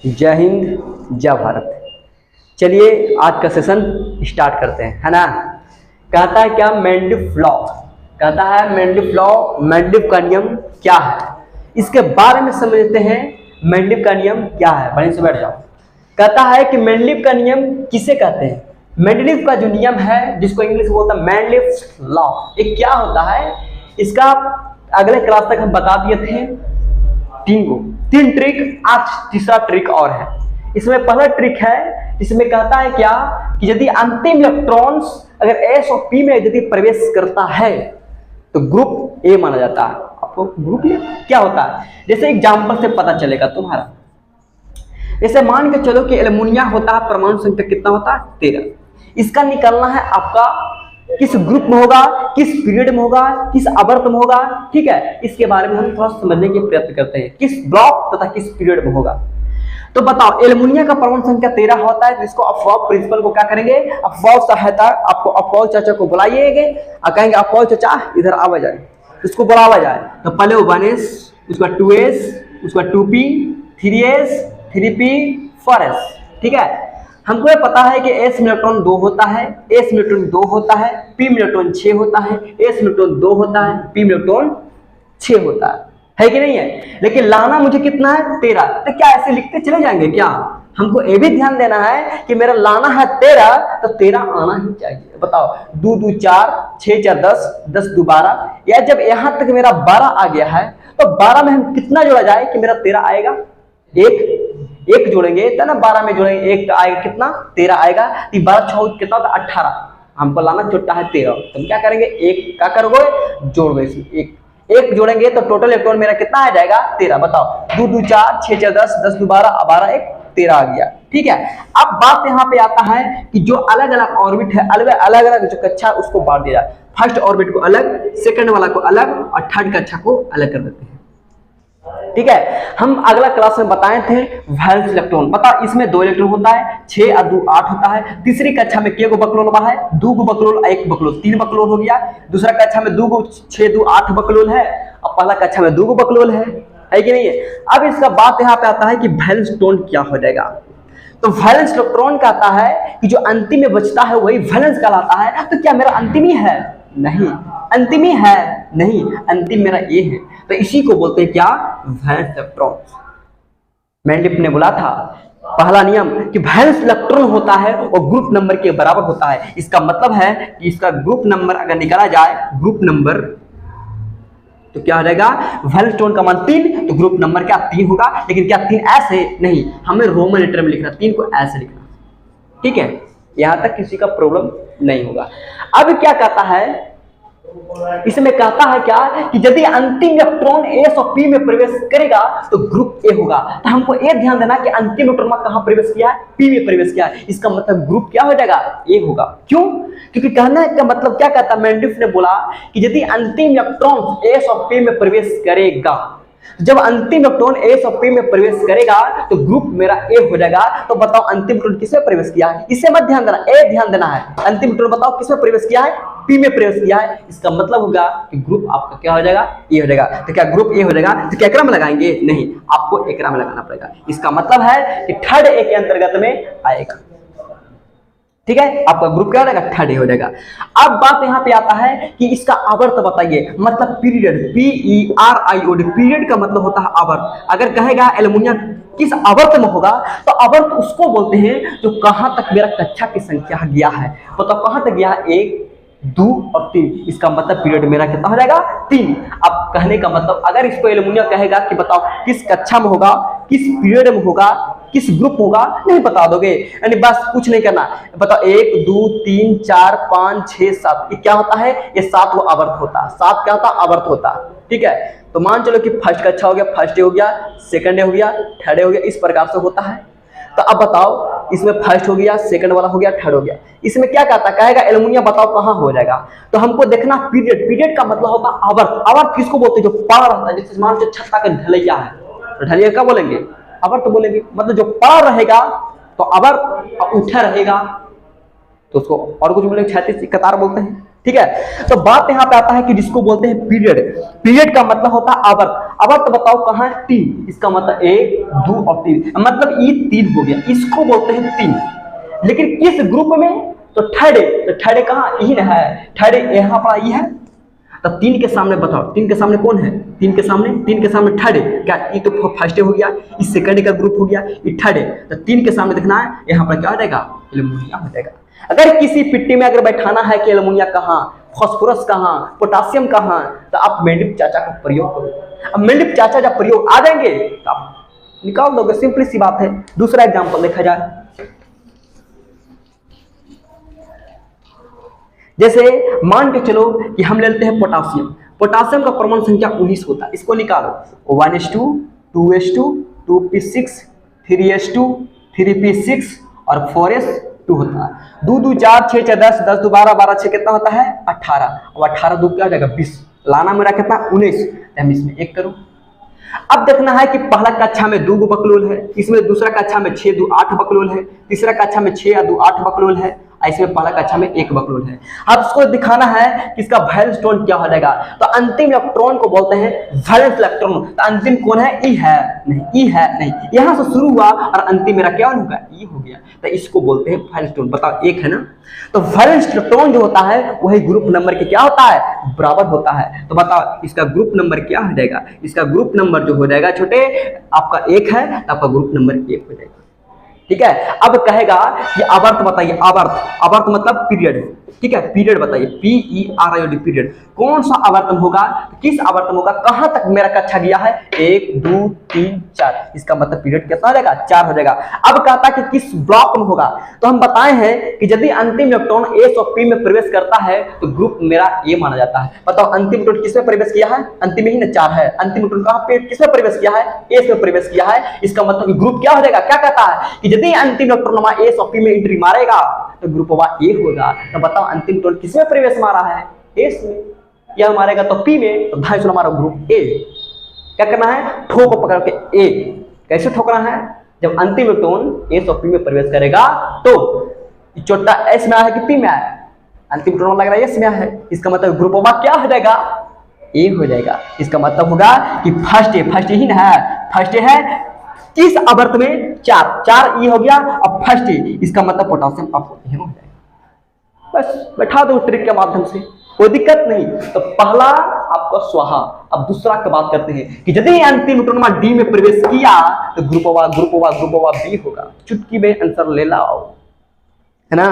जय हिंद, जय भारत। चलिए आज का सेशन स्टार्ट करते हैं, है ना। कहता है क्या, मेंडलिफ लॉ। कहता है मेंडलिफ लॉ, मेंडलिफ का नियम क्या है, इसके बारे में समझते हैं। मेंडलिफ का नियम क्या है, बढ़िया से बैठ जाओ। कहता है कि मेंडलिफ का नियम किसे कहते हैं। मेंडलिफ का जो नियम है, जिसको इंग्लिश में बोलता है मेंडलिफ लॉ, ये क्या होता है, इसका अगले क्लास तक हम बता दिए थे। तीन ट्रिक, आज तीसरा ट्रिक और है। इसमें पहला ट्रिक है जिसमें कहता है क्या कि यदि अंतिम इलेक्ट्रॉन्स अगर एस और पी में यदि प्रवेश करता है तो ग्रुप ए माना जाता है। आपको ग्रुप ए क्या होता है, जैसे एग्जांपल से पता चलेगा तुम्हारा। जैसे मान के चलो कि एल्युमिनियम होता है, परमाणु संख्या कितना होता है, 13। इसका निकालना है आपका किस ग्रुप में होगा, किस पीरियड में होगा, किस आवर्त में होगा। ठीक है, इसके बारे में हम थोड़ा समझने की प्रयत्न करते हैं, किस ब्लॉक तथा किस पीरियड में होगा। तो बताओ, एल्युमिनियम का परमाणु संख्या 13 होता है, जिसको अफवाह प्रिंसिपल को क्या करेंगे, अफवाह सहायता, आपको अफवाह चाचा को बुलाइएगा और कहेंगे अफवाह चाचा इधर आवा जाए, इसको बुलावा जाए। तो पहले वो 1s, उसका 2s, उसका 2p, 3s, 3p, 4s। ठीक है, हमको ये पता है कि s में इलेक्ट्रॉन 2 होता है, s में इलेक्ट्रॉन 2 होता है, p में इलेक्ट्रॉन 6 होता है, s में इलेक्ट्रॉन 2 होता है, p में इलेक्ट्रॉन 6 होता है कि नहीं है। लेकिन लाना मुझे कितना है, 13। तो क्या ऐसे लिखते चले जाएंगे क्या, हमको ये भी ध्यान देना है कि मेरा लाना है 13, तो 13 आना ही चाहिए। बताओ, 2 2 4, 6 4 10, 10 2 12, या जब यहां तक मेरा 12 आ गया है तो 12 में हम कितना जोड़ा जाए कि मेरा 13 आएगा, एक जोड़ेंगे तो ना 12 में जोड़ेंगे, एक आएगा कितना, 13 आएगा। 12 6 कितना होता है, 18। हमको लाना छोटा है 13, तो हम क्या करेंगे, एक क्या करोगे, जोड़ोगे इसमें, एक जोड़ेंगे तो टोटल इलेक्ट्रॉन मेरा कितना आ जाएगा, 13। बताओ, 2 2 4, 6 4 10, 10 2 12, 12 1 13 आ गया। ठीक है, अब बात यहाँ पे आता है कि जो अलग अलग ऑर्बिट है, अलग अलग जो कक्षा उसको बांट दिया जाए। फर्स्ट ऑर्बिट को अलग, सेकंड वाला को अलग और थर्ड कक्षा को अलग कर देते हैं। ठीक है, हम अगला क्लास में बताए थे वैलेंस इलेक्ट्रॉन। बताओ, इसमें 2 इलेक्ट्रॉन होता है, 6 और 2 8 होता है। तीसरी कक्षा में के गो बकलोल है, 2 गो बकलोल, 1 बकलोल, 3 बकलोल हो गया। दूसरा कक्षा में 2 गो 6 2 8 बकलोल है, और पहला कक्षा में 2 गो बकलोल है कि नहीं है। अब इसका बात यहाँ पे आता है कि वैलेंस इलेक्ट्रॉन क्या हो जाएगा। तो वैलेंस इलेक्ट्रॉन कहता है कि जो अंतिम में बचता है वही वैलेंस कहलाता है। तो क्या मेरा अंतिम ही है, नहीं, अंतिम ही है नहीं, अंतिम मेरा ये है। तो इसी को बोलते हैं क्या, वैलेंस इलेक्ट्रॉन। मेंडलिफ ने बोला था पहला नियम कि वैलेंस इलेक्ट्रॉन होता है और ग्रुप नंबर के बराबर होता है। इसका मतलब है कि इसका ग्रुप नंबर अगर निकाला जाए, ग्रुप नंबर, तो क्या हो जाएगा, वैलेंस इलेक्ट्रॉन का मान 3, तो ग्रुप नंबर क्या 3 होगा। लेकिन क्या 3 ऐसे नहीं, हमें रोमन लेटर में लिखना, 3 को ऐसे लिखना। ठीक है, यहां तक किसी का प्रॉब्लम नहीं होगा। अब क्या कहता है, इसमें कहता है क्या कि यदि अंतिम इलेक्ट्रॉन एस और पी में प्रवेश करेगा तो ग्रुप ए होगा। तो हमको ये ध्यान देना कि अंतिम इलेक्ट्रॉन कहां प्रवेश किया है, पी में प्रवेश किया है। इसका मतलब ग्रुप क्या हो जाएगा, ए होगा। क्यों, क्योंकि कहने का मतलब क्या कहता है, मेंडलिफ ने बोला कि यदि अंतिम इलेक्ट्रॉन एस और पी में प्रवेश करेगा, जब अंतिम इलेक्ट्रॉन एस और पी में प्रवेश करेगा तो ग्रुप मेरा ए हो जाएगा। तो बताओ, अंतिम इलेक्ट्रॉन किसमें प्रवेश किया है, इससे मत ध्यान देना, ए ध्यान देना है। अंतिम इलेक्ट्रॉन बताओ किसमें प्रवेश किया है, पी में प्रवेश किया है। इसका मतलब होगा कि ग्रुप आपका क्या हो जाएगा, ए हो जाएगा। तो क्या ग्रुप ए हो जाएगा, तो क्या एकरा में लगाएंगे, नहीं, आपको एकरा में लगाना पड़ेगा। इसका मतलब है कि थर्ड ए के अंतर्गत में आएगा। ठीक है, आपका ग्रुप क्या हो जाएगा, थर्ड ए हो जाएगा। अब बात यहाँ पे आता है कि इसका आवर्त बताइए, मतलब पीरियड, PERIOD, पीरियड का मतलब होता है आवर्त। अगर कहेगा एल्युमिनियम किस आवर्त में होगा, तो आवर्त उसको बोलते हैं जो कहां तक मेरा कक्षा की संख्या गया है। बताओ कहां तक गया, 1 2 और 3, इसका मतलब पीरियड मेरा कितना हो जाएगा, 3। अब कहने का मतलब अगर इसको एल्युमिनियम कहेगा कि बताओ किस कक्षा में होगा, किस पीरियड में होगा, किस ग्रुप होगा, नहीं बता दोगे, यानी बस कुछ नहीं करना। बताओ 1 2 3 4 5 6 7, ये क्या होता है, ये 7 आवर्त होता है। 7 क्या होता है, आवर्त होता है। ठीक है, तो मान चलो कि फर्स्ट कक्षा हो गया, फर्स्ट डे हो गया, सेकंड डे हो गया, थर्ड डे हो गया, इस प्रकार से होता है। तो अब बताओ, इसमें फर्स्ट हो गया, सेकंड वाला हो गया, थर्ड हो गया। इसमें क्या कहता है, कहेगा एल्युमिनियम बताओ कहां हो जाएगा। तो हमको देखना पीरियड, पीरियड का मतलब होता है आवर्त। आवर्त किसको बोलते हैं, जो पड़ा रहता है। जैसे मान लो छत्ता का ढलैया है, तो ढलैया क्या बोलेंगे, आवर्त बोलेंगे। मतलब जो पड़ा रहेगा तो आवर्त, उठा रहेगा तो उसको और कुछ बोलेंगे, क्षैतिज कतार बोलते हैं। ठीक है। तो बात यहाँ पे आता है कि जिसको बोलते हैं पीरियड। पीरियड का मतलब होता है आवर्त। आवर्त बताओ कहाँ है? 3। इसका मतलब 1 2 और 3, मतलब ये 3 हो गया, इसको बोलते हैं 3। लेकिन किस ग्रुप में? तो थर्ड। तो थर्ड कहाँ? यही ना है, थर्ड यहाँ पर ये है। तो 3 के सामने बताओ, 3 के सामने कौन है? 3 के सामने थर्ड है क्या? ये तो फर्स्ट हो गया, इस सेकंड का ग्रुप हो गया, ये थर्ड है। तो 3 के सामने देखना है, यहाँ पर क्या हो जाएगा? एल्युमिनियम हो जाएगा। अगर किसी पिट्टी में अगर बैठाना है कि एल्युमिनियम कहाँ, फास्फोरस कहाँ, पोटासियम कहाँ, तो आप मेंडिप चाचा का प्रयोग करो। अब मेंडिप चाचा जब प्रयोग आ जाएंगे तो आप निकाल दोगे, सिंपली सी बात है। दूसरा एग्जाम्पल देखा जाए, जैसे मान के चलो कि हम लेते हैं पोटासियम। पोटासियम का परमाणु संख्या 19 होता है, इसको निकालो। 1s2 2s2 2p6 3s2 3p6 और 4s2 होता है। 2 2 4 6 4 10 10 2 12 12 6 कितना होता है? 18। और 18 2 क्या हो जाएगा? 20। लाना मेरा कितना? 19। हम इसमें 1 करो। अब देखना है कि पहला कक्षा में 2 बकलोल है, इसमें दूसरा कक्षा में 6 2 8 बकलोल है, तीसरा कक्षा में 6 2 8 बकलोल है, इसमें पहला कक्षा में 1 बकलोल है। अब इसको दिखाना है कि इसका वैलेंस इलेक्ट्रॉन क्या हो जाएगा। तो अंतिम इलेक्ट्रॉन को बोलते हैं वैलेंस इलेक्ट्रॉन। तो अंतिम कौन है? ई है नहीं, ई है नहीं, यहां से शुरू हुआ और अंतिम मेरा क्या होगा? ई हो गया। तो इसको बोलते हैं वैलेंस इलेक्ट्रॉन। बताओ 1 है ना। तो वैलेंस इलेक्ट्रॉन जो होता है वही ग्रुप नंबर के क्या होता है? बराबर होता है। तो बताओ इसका ग्रुप नंबर क्या हो जाएगा? इसका ग्रुप नंबर जो हो जाएगा छोटे, आपका 1 है तो आपका ग्रुप नंबर 1 हो जाएगा। ठीक है। अब कहेगा कि आवर्त बताइए। आवर्त, आवर्त मतलब पीरियड। ठीक है, पीरियड बताइए। PERIOD period. कौन सा आवर्तन होगा? किस आवर्तन होगा? कहां तक मेरा कक्षा गया है? 1 2 3 4। इसका मतलब पीरियड कितना हो जाएगा? 4 हो जाएगा। अब कहता है कि किस ब्लॉक में होगा। तो हम बताए हैं कि यदि अंतिम इलेक्ट्रॉन S और P में प्रवेश करता है तो ग्रुप मेरा A माना जाता है। बताओ अंतिम इलेक्ट्रॉन किसमें प्रवेश किया है? अंतिम ही ना 4 है। अंतिम इलेक्ट्रॉन कहां पे किसमें प्रवेश किया है? S में प्रवेश किया है। इसका मतलब ग्रुप क्या हो जाएगा? क्या कहता है कि यदि अंतिम इलेक्ट्रॉन हमारा S और P में एंट्री मारेगा तो ग्रुप A होगा। तो बताओ अंतिम इलेक्ट्रॉन किसमें प्रवेश मारा है? S में। या मारेगा तो P में, तो धांसुल हमारा ग्रुप A। क्या करना है? ठोक पकड़ के A। कैसे ठोकना है? जब अंतिम इलेक्ट्रॉन S और P में प्रवेश करेगा तो छोटा S में आया है कि P में आया है? अंतिम इलेक्ट्रॉन लग रहा है S में है। इसका मतलब ग्रुप A क्या हो जाएगा? A हो जाएगा। इसका मतलब होगा कि फर्स्ट ही ना है, फर्स्ट है किस आवर्त में? 4 ई हो गया। अब फर्स्ट ही, इसका मतलब पोटासियम आपको यही हो जाएगा। बस बैठा दो ट्रिक के माध्यम से, कोई दिक्कत नहीं। तो पहला आपका स्वाहा। अब दूसरा की बात करते हैं कि यदि अंतिम इलेक्ट्रॉन डी में प्रवेश किया तो ग्रुप A बी होगा। चुटकी में आंसर ले लाओ, है ना।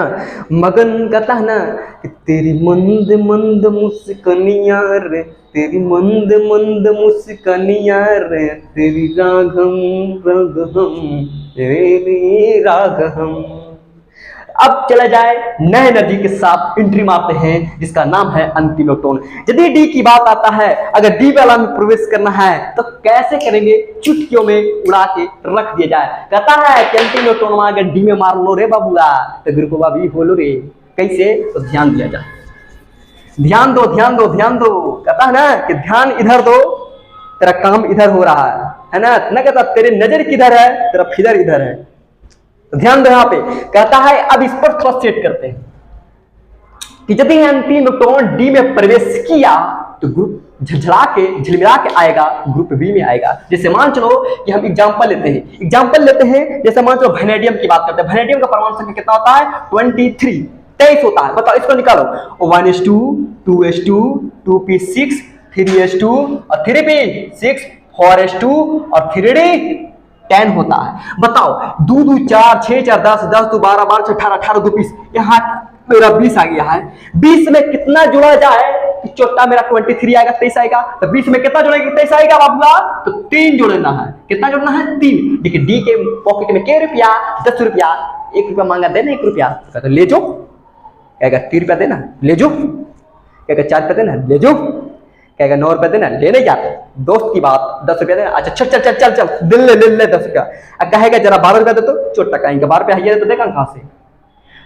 मगन कहता है ना कि तेरी मंद मंद मुस्कनिया रे, तेरी मंद मंद मुस्कनिया रे, तेरी रागम रागहम तेरी रागहम। अब चला जाए नए एनर्जी के साथ एंट्री मारते हैं जिसका नाम है अंतिम इलेक्ट्रॉन। यदि डी की बात आता है, अगर डी वाला में प्रवेश करना है तो कैसे करेंगे? चुटकियों में उड़ा के रख दिया जाए। कहता है कि अंतिम इलेक्ट्रॉन अगर डी में मार लो रे बाबूआ तो ग्रुप भी हो लो रे। कैसे? तो ध्यान दिया जाए। ध्यान दो ध्यान दो ध्यान दो। कहता है ना कि ध्यान इधर दो, तेरा काम इधर हो रहा है ना। न कहता तेरी नजर किधर है, तेरा फिदर इधर है। तो ध्यान दो यहाँ पे। कहता है अब इस पर थोड़ा सेट करते हैं कि यदि अंतिम इलेक्ट्रॉन डी में प्रवेश किया तो ग्रुप झलझला के झिलमिला के आएगा, ग्रुप बी में आएगा। जैसे मान चलो कि हम एग्जांपल लेते हैं जैसे मान चलो वैनेडियम की बात करते हैं। वैनेडियम का परमाणु संख्या कितना होता है? 23 होता है। बताओ इसको निकालो। 1s2 2s2 2p6 3s2 और 3p6 4s2 और 3d10 होता है। बताओ 2 2 4 6 4 10 10 2 12 12 18 18 2 20, यहाँ मेरा 20 आ गया है। 20 में कितना जोड़ा जाए? चोटा मेरा 23 आएगा, 23 आएगा। तो 20 में कितना जोड़ेगा? 23 आएगा बाबूआ। तो 3 जोड़ना है। कितना जोड़ना है? 3। देखिए डी के पॉकेट में क्या रुपया? 10 रुपया। 1 रुपया मांगा, देना 1 रुपया। तो ले जाओ। कहेगा 3 रुपया देना, ले जाओ। कहेगा 4 रुपया देना, ले जाओ। कहेगा 9 रुपया देना, लेने क्या? दोस्त की बात। 10 रुपया देना, अच्छा चल चल चल चल चल ले 10 रुपया। कहेगा जरा 12 रुपया दे तो चोट टका 12 रुपया है तो देगा कहां से?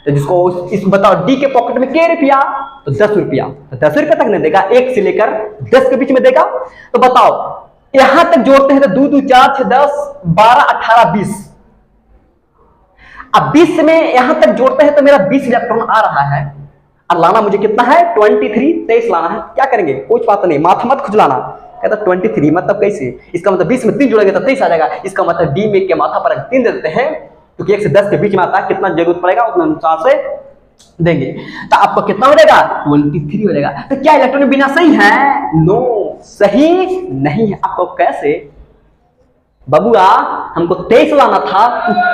तो जिसको इस बताओ डी के पॉकेट में क्या रुपया? तो 10 रुपया। तो 10 रुपया तक नहीं देगा, 1 से लेकर 10 के बीच में देगा। तो बताओ यहां तक जोड़ते हैं तो 2 2 4 6 10 12 18 20। अब 20 में यहां तक जोड़ते हैं तो मेरा 20 इलेक्ट्रॉन आ रहा है। और लाना मुझे कितना है 23, 23 लाना है। क्या करेंगे, कुछ बात नहीं, माथा मत खुजलाना। कहता 23 मतलब कैसे, इसका मतलब 20 में 3 जोड़ेंगे तो 23 आ जाएगा। इसका मतलब डी में के माथा पर 3 दे देते हैं, क्योंकि 1 से 10 के बीच में आता है, कितना जरूरत पड़ेगा उतना अनुसार से देंगे। तो आपको कितना हो जाएगा 23 हो जाएगा। तो क्या इलेक्ट्रॉन बिना सही है? नो, सही नहीं है। आपको कैसे बबुआ, हमको 23 लाना था,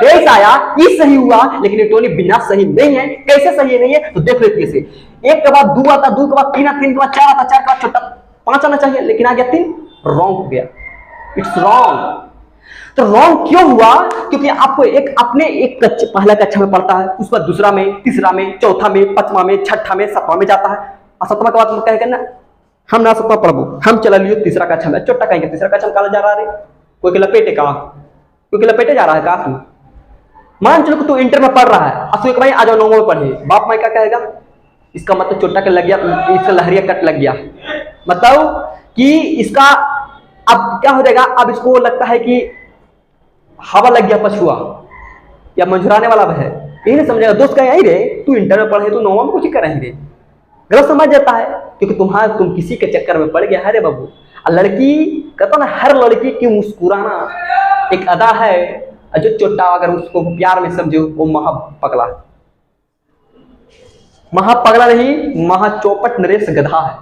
23 आया, ये सही हुआ, लेकिन इलेक्ट्रॉनिक बिना सही नहीं है। कैसे सही नहीं है? तो देख लेते हैं। 1 के बाद 2 आता, 2 के बाद 3 आता, 3 के बाद 4 आता, 4 के बाद छोटा 5 आना चाहिए, लेकिन आ गया 3, रॉन्ग हो गया। It's wrong. तो रॉन्ग क्यों हुआ? क्योंकि आपको अपने एक पहला कक्षा में पढ़ता है, उसके बाद दूसरा में, तीसरा में, चौथा में, पांचवा में, छठा में, सातवां में जाता है, और सातवां के बाद कहेगा ना हम ना सातवां पढ़बो, हम चला लियो तीसरा कक्षा में। छोटा कहेंगे तीसरा कक्षा में काला जा रहा है, कोई के लपेटे का, कोई के लपेटे जा रहा है का तू। मान चलो कि तू इंटर में पढ़ रहा है, असुक भाई आ जाओ नौवीं में पढ़े, बाप माई क्या कहेगा? इसका मतलब छोटा के लग गया, इसका लहरिया कट लग गया, बताओ कि इसका अब क्या हो जाएगा। अब इसको लगता है कि हवा लग गया पछुआ या मंझुराने वाला है, यही नहीं समझेगा। दोस्त का यही रे, तू इंटर में पढ़े, तू नौवां में कुछ कर रहे रे, गलत समझ जाता है, क्योंकि तुम किसी के चक्कर में पड़ गया है रे बाबू। लड़की कहता ना, हर लड़की की मुस्कुराना एक अदा है, जो चोटा अगर उसको प्यार में समझो वो महापगला, महापगला नहीं, महाचौपट नरेश गधा है।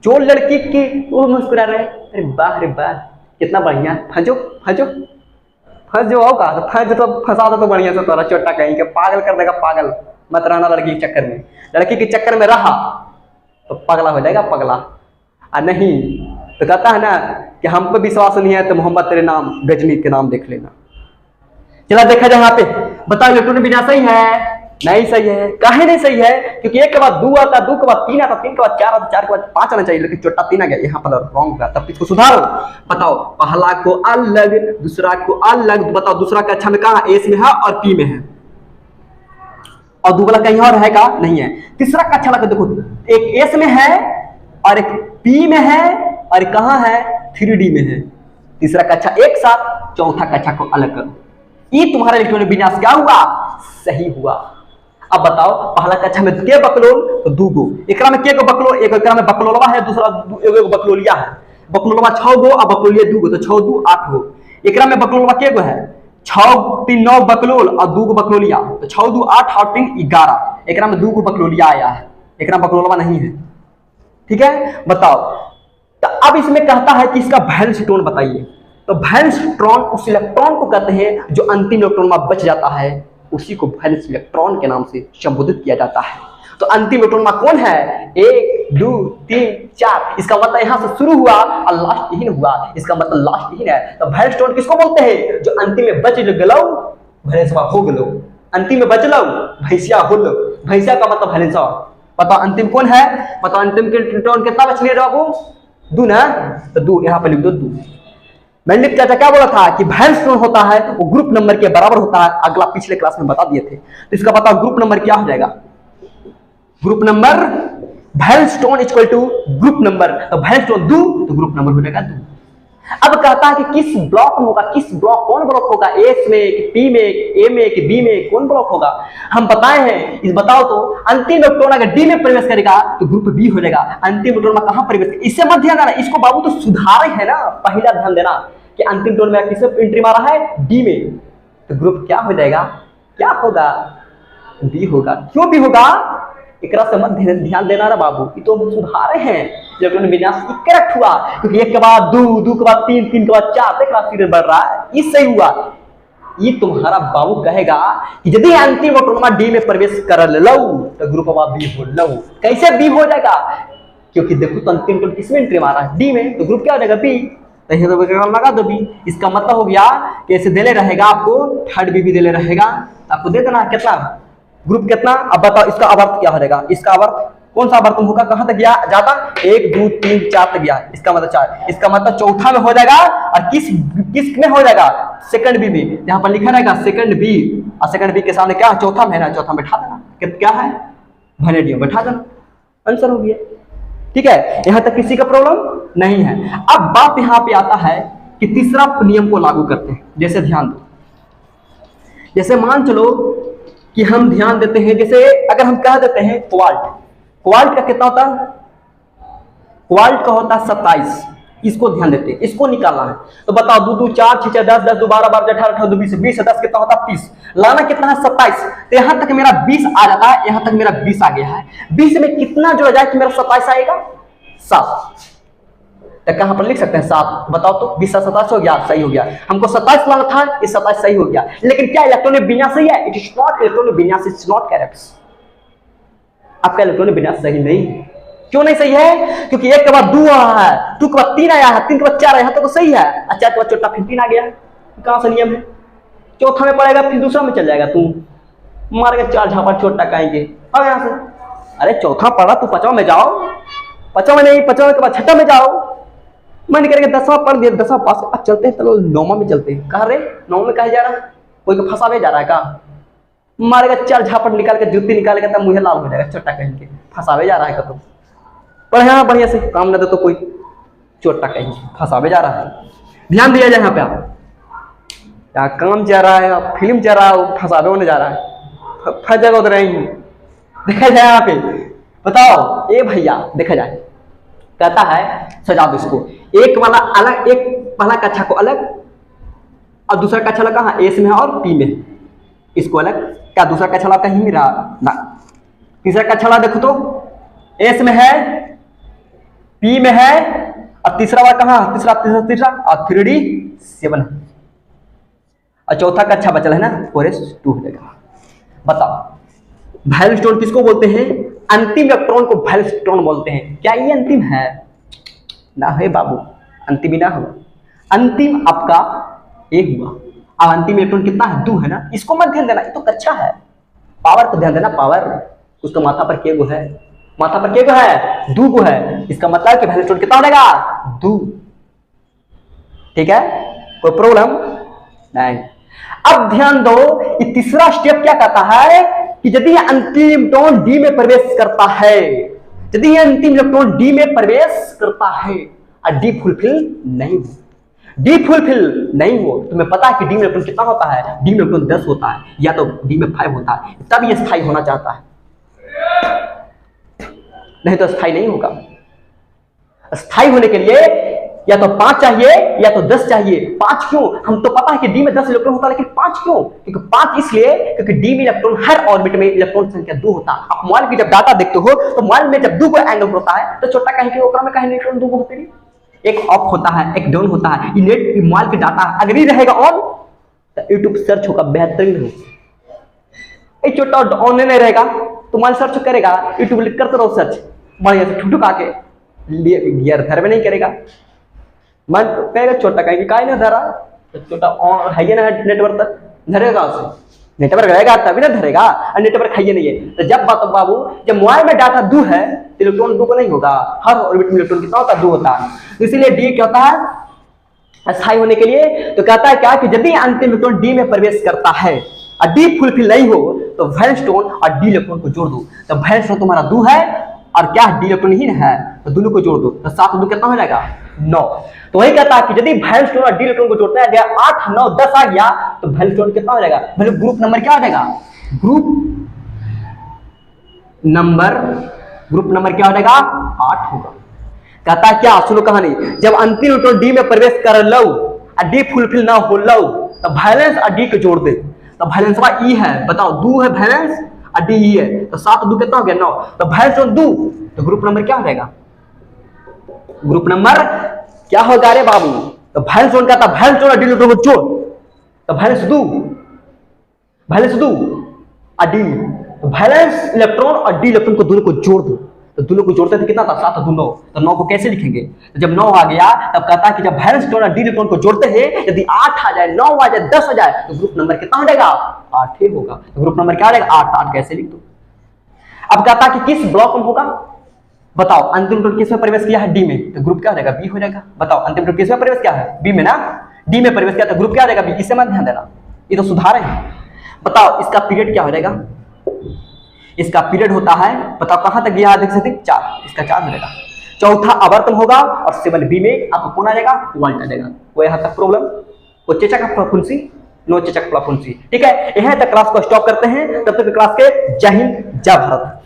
जो लड़की की वो मुस्कुरा रहे, अरे वाह रे वाह कितना बढ़िया, फंसो फंसो फंस जो होगा तो फंस तो फंसा दो तो बढ़िया से, तोरा चोटा कहीं के पागल कर देगा। पागल मत रहना लड़की के चक्कर में, लड़की के चक्कर में रहा तो पगला हो जाएगा पगला। और नहीं तो कहता है ना कि हम पे विश्वास नहीं है तो मोहम्मद तेरे नाम गजनी के नाम देख लेना। चला देखा जाए यहाँ पे, बताओ इलेक्ट्रॉन बिना सही है? नहीं सही है। काहे नहीं सही है? क्योंकि 1 के बाद 2 आता, 2 के बाद 3 आता, 3 के बाद 4 आता, 4 के बाद 5 आना चाहिए, लेकिन छोटा 3 आ गया, यहाँ पर रॉन्ग होगा। तब इसको सुधारो। बताओ पहला को अलग, दूसरा को अलग। बताओ दूसरा का अच्छा में कहा, एस में है और पी में है, और दूसरा कहीं और है का नहीं है। तीसरा का अच्छा लगा, देखो एक एस में है और एक पी में है और कहाँ है 3D में है। तीसरा कक्षा एक साथ, चौथा कक्षा को अलग करो। ये तुम्हारा इलेक्ट्रॉनिक विन्यास क्या हुआ? सही हुआ। अब बताओ पहला कक्षा में के बकलोल तो 2 गो, एकरा में के गो बकलोल, एक एकरा में बकलोलवा है, दूसरा एगो बकलोलिया है। बकलोलवा 6 गो और बकलोलिया 2 गो, तो 6 2 8 गो। एकरा में बकलोलवा के गो है 6 3 9 बकलोल और 2 गो बकलोलिया, तो 6 2 8 और 3 11। एकरा में 2 गो बकलोलिया आया है, एकरा बकलोलवा नहीं है। ठीक है, बताओ। तो अब इसमें कहता है कि इसका वैलेंस इलेक्ट्रॉन बताइए। तो वैलेंस इलेक्ट्रॉन उस इलेक्ट्रॉन को कहते हैं जो अंतिम इलेक्ट्रॉन में बच जाता है, उसी को वैलेंस इलेक्ट्रॉन के नाम से संबोधित किया जाता है। तो अंतिम इलेक्ट्रॉन में कौन है? 1 2 3 4। इसका मतलब यहां से शुरू हुआ और लास्ट यही हुआ, इसका मतलब लास्ट यही है। तो वैलेंस इलेक्ट्रॉन किसको बोलते हैं? जो अंतिम में बच गलो, वैलेंसवा हो गलो। अंतिम में बच लो, भैंसिया हो लो। भैंसिया का मतलब वैलेंसवा। बताओ अंतिम कौन है? बताओ अंतिम के इलेक्ट्रॉन कितना बच लिए बाबू? 2 ना, तो 2 यहां पर लिख दो 2। मेंडलिफ चाचा क्या बोला था कि वैलेंस इलेक्ट्रॉन होता है वो ग्रुप नंबर के बराबर होता है। अगला पिछले क्लास में बता दिए थे। तो इसका बताओ ग्रुप नंबर क्या हो जाएगा? Group number valence electron equal to group number. तो वैलेंस इलेक्ट्रॉन 2 तो ग्रुप नंबर हो जाएगा 2। अब कहता है कि किस ब्लॉक में होगा, किस ब्लॉक कौन ब्लॉक होगा? एस में कि पी में कि ए में कि बी में, कौन ब्लॉक होगा? हम बताए हैं। इस बताओ तो अंतिम इलेक्ट्रॉन अगर डी में प्रवेश करेगा तो ग्रुप बी हो जाएगा। अंतिम इलेक्ट्रॉन में कहां प्रवेश? इससे मत ध्यान देना, इसको बाबू तो सुधारे है ना। पहला ध्यान देना कि अंतिम इलेक्ट्रॉन में किसे एंट्री मारा है? डी में, तो ग्रुप क्या हो जाएगा? क्या होगा? बी होगा। क्यों बी होगा? एकरा से मत ध्यान देना रे बाबू, ये तो सुधारे हैं। इलेक्ट्रॉन विन्यास करेक्ट हुआ, क्योंकि 1 के बाद 2 2 के बाद 3 3 के बाद 4 तक राशि बढ़ रहा है, ये सही हुआ। ये तुम्हारा बाबू कहेगा कि यदि अंतिम इलेक्ट्रॉन डी में प्रवेश कर लो तो ग्रुप बी हो लो। कैसे बी हो जाएगा? क्योंकि देखो तो अंतिम इलेक्ट्रॉन किसमें एंट्री मारा है? डी में, तो ग्रुप क्या हो जाएगा? बी। तो लगा दो बी। इसका मतलब हो गया कि ऐसे देले रहेगा आपको, थर्ड बी भी देले रहेगा, आपको दे देना कितना ग्रुप कितना। अब बताओ इसका आवर्त क्या हो जाएगा? इसका आवर्त कौन सा आवर्तन होगा? कहां तक गया जाता? 1 2 3 4 तक गया, इसका मतलब 4। इसका मतलब चौथा में हो जाएगा। और किस में हो जाएगा? सेकंड बी में। जहां पर लिखा रहेगा सेकंड बी, और सेकंड बी के सामने क्या? चौथा में है ना, चौथा में बैठा देना। क्या है? वैनेडियम बैठा देना, आंसर हो गया। ठीक है, यहां तक किसी का प्रॉब्लम नहीं है। अब बात यहां पे आता है कि तीसरा नियम को लागू करते हैं। जैसे ध्यान दो, जैसे मान चलो कि हम ध्यान देते हैं, जैसे अगर हम कह देते हैं क्वाल्ट, क्वाल्ट का कितना होता है, क्वाल्ट का होता है 27, इसको ध्यान देते हैं, इसको निकालना है। तो बताओ 2 2 4 6 6 10 10 2 12 12 18 18 2 20 20 10 कितना होता है 30, लाना कितना है 27। तो यहां तक मेरा 20 आ जाता है, यहां तक मेरा 20 आ गया है। 20 में कितना जोड़ा जाए कि मेरा 27 आएगा, 7। तो कहां पर लिख सकते हैं 7, बताओ तो 20 से 27 हो गया, सही हो गया। हमको 27 लाना था, ये 27 सही हो गया। लेकिन क्या इलेक्ट्रॉनिक विन्यास सही है? इट इज नॉट इलेक्ट्रॉनिक विन्यास, इट्स नॉट करेक्ट। आपका इलेक्ट्रॉनिक विन्यास सही नहीं। क्यों नहीं सही है? क्योंकि 1 के बाद 2 आया है, 2 के बाद 3 आया है, 3 के बाद 4 आया है, तो सही है। अच्छा के बाद चौथा फिर 3 आ गया है, कहां से नियम है? चौथा में पड़ेगा फिर दूसरा में चल जाएगा, तू मारेगा 4 झापड़ छोटा कहेंगे अब यहां से। अरे चौथा पढ़ा, तू 5वां में जाओ, 5वां में नहीं, 5वां के बाद 6वां में जाओ, मन करेगा 10वां पढ़ दिया, 10वां पास। अब चलते हैं, चलो 9वां में चलते हैं। कहा रे 9 में कहे जा रहा है, कोई को फंसावे जा रहा है का? मारेगा 4 झापड़ निकाल के, जूती निकाल के, तब मुंह लाल हो जाएगा छोटा कहेंगे, फंसावे जा रहा है कब? पर हाँ बढ़िया से काम न दे तो कोई चोटा कहेंगे, फंसावे जा रहा है। ध्यान दिया जाए यहाँ पे, आप क्या काम जा रहा है, फिल्म जा रहा है, फंसावे होने जा रहा है, फंस जाएगा उधर ही। देखा जाए यहाँ पे, बताओ ए भैया, देखा जाए कहता है सजा दो इसको, एक वाला अलग, एक पहला कक्षा को अलग और दूसरा कक्षा लगा कहाँ, एस में और पी में, इसको अलग। क्या दूसरा कक्षा लगा कहीं नहीं रहा ना, तीसरा कक्षा लगा देखो तो एस में है, पी में है, और तीसरा वाला कहाँ, तीसरा तीसरा तीसरा और 3D 7 है, और चौथा कक्षा बचल है ना 4s2 हो जाएगा। बताओ वैलेंस स्टोन किसको बोलते हैं? अंतिम इलेक्ट्रॉन को वैलेंस स्टोन बोलते हैं। क्या ये अंतिम है? ना है बाबू, अंतिम ही ना हो, अंतिम आपका एक हुआ। अब अंतिम इलेक्ट्रॉन कितना है? 2 है ना, इसको मत ध्यान देना, ये तो कच्चा है। पावर को ध्यान देना, पावर उसका माथा पर के गो है, माथा पर के गो है, 2 गो है, इसका मतलब कि वैलेंस स्टोन कितना हो जाएगा 2। ठीक है, कोई प्रॉब्लम नहीं। अब ध्यान दो, ये तीसरा स्टेप क्या कहता है कि यदि अंतिम इलेक्ट्रॉन डी में प्रवेश करता है, यदि अंतिम इलेक्ट्रॉन डी में प्रवेश करता है और डी फुलफिल नहीं हो, डी फुलफिल नहीं हो, तुम्हें पता है कि डी में इलेक्ट्रॉन कितना होता है? डी में इलेक्ट्रॉन 10 होता है, या तो डी में 5 होता है, तब ये स्थायी होना चाहता है, नहीं तो स्थायी नहीं होगा। स्थायी होने के लिए या तो 5 चाहिए या तो 10 चाहिए। 5 क्यों? हम तो पता है कि डी में 10 इलेक्ट्रॉन होता है, लेकिन 5 क्यों? क्योंकि 5 इसलिए क्योंकि डी में इलेक्ट्रॉन, हर ऑर्बिट में इलेक्ट्रॉन संख्या 2 होता है। आप मोबाइल की जब डाटा देखते हो तो मोबाइल में जब 2 को एंगल होता है तो छोटा कहीं के ओकरा में कहीं इलेक्ट्रॉन 2 होते हैं, एक ऑफ होता है एक डाउन होता है। ये नेट मोबाइल की डाटा अगर ही रहेगा ऑन तो यूट्यूब सर्च होगा बेहतरीन हो, एक छोटा ऑन नहीं रहेगा तो मोबाइल सर्च करेगा, यूट्यूब करते रहो सर्च बढ़िया से ठुक आके, गियर घर में नहीं करेगा, मन कहेगा छोटा कहेंगे काय नहीं धरा, तो छोटा ऑन है ना नेटवर्क तक धरेगा, उसे नेटवर्क रहेगा तभी ना धरेगा, और नेटवर्क है नहीं है। तो जब बात बाबू जब मोबाइल में डाटा 2 है तो इलेक्ट्रॉन 2 को नहीं होगा, हर ऑर्बिट में इलेक्ट्रॉन कितना होता है 2 होता है। तो इसीलिए डी क्या होता है स्थायी होने के लिए, तो कहता है क्या कि यदि अंतिम इलेक्ट्रॉन डी में प्रवेश करता है और डी फुलफिल नहीं हो तो वैलेंस स्टोन और डी इलेक्ट्रॉन को जोड़ दो। तो वैलेंस स्टोन तुम्हारा 2 है और क्या डी इलेक्ट्रॉन ही है, तो दोनों को जोड़ दो, तो 7 2 कितना हो जाएगा 9। तो वही कहता है कि यदि वैलेंस स्टोन और डी इलेक्ट्रॉन को जोड़ते हैं 8 9 10 आ गया तो वैलेंस स्टोन कितना हो जाएगा, मतलब ग्रुप नंबर क्या हो जाएगा, ग्रुप नंबर क्या हो जाएगा 8 होगा। कहता है क्या, सुनो कहानी, जब अंतिम इलेक्ट्रॉन डी में प्रवेश कर लो और डी फुलफिल ना हो लो तो वैलेंस और डी को जोड़ दे, तो वैलेंस ई है, बताओ 2 है वैलेंस और डी ई है, तो 7 2 कितना हो गया 9, तो वैलेंस 2, तो ग्रुप नंबर क्या हो जाएगा, ग्रुप नंबर क्या होगा रे बाबू, तो वैलेंस का था वैलेंस और डी इलेक्ट्रॉन को जोड़, तो वैलेंस 2 और डी, तो वैलेंस इलेक्ट्रॉन और डी इलेक्ट्रॉन को दोनों को जोड़ दो, तो दोनों को जोड़ते थे कितना था 7 2 9, तो 9 को कैसे लिखेंगे, तो जब 9 आ गया तब कहता है कि जब वैलेंस इलेक्ट्रॉन और डी इलेक्ट्रॉन को जोड़ते हैं यदि 8 आ जाए 9 आ जाए 10 आ जाए तो ग्रुप नंबर कितना हो जाएगा 8 ही होगा। तो ग्रुप नंबर क्या हो जाएगा 8 कैसे लिख दो। अब कहता है कि किस ब्लॉक में होगा, बताओ अंतिम इलेक्ट्रॉन किस में प्रवेश किया है डी में, तो ग्रुप क्या हो जाएगा बी हो जाएगा। बताओ अंतिम इलेक्ट्रॉन किस में प्रवेश किया है बी में ना, डी में प्रवेश किया तो ग्रुप क्या हो जाएगा बी, इससे मत ध्यान देना, ये तो सुधार है। बताओ इसका पीरियड क्या हो जाएगा, इसका पीरियड होता है, बताओ कहां तक गया देख सकते 4, इसका 4 मिलेगा। चौथा आवर्तन होगा और 7B में आपको कौन आ जाएगा 1 आ जाएगा। वो यहां तक प्रॉब्लम, वो चेचा का फुंसी नो चचक प्लाफुंसी। ठीक है, यहां तक क्लास को स्टॉप करते हैं, तब तक क्लास के जय हिंद जय भारत।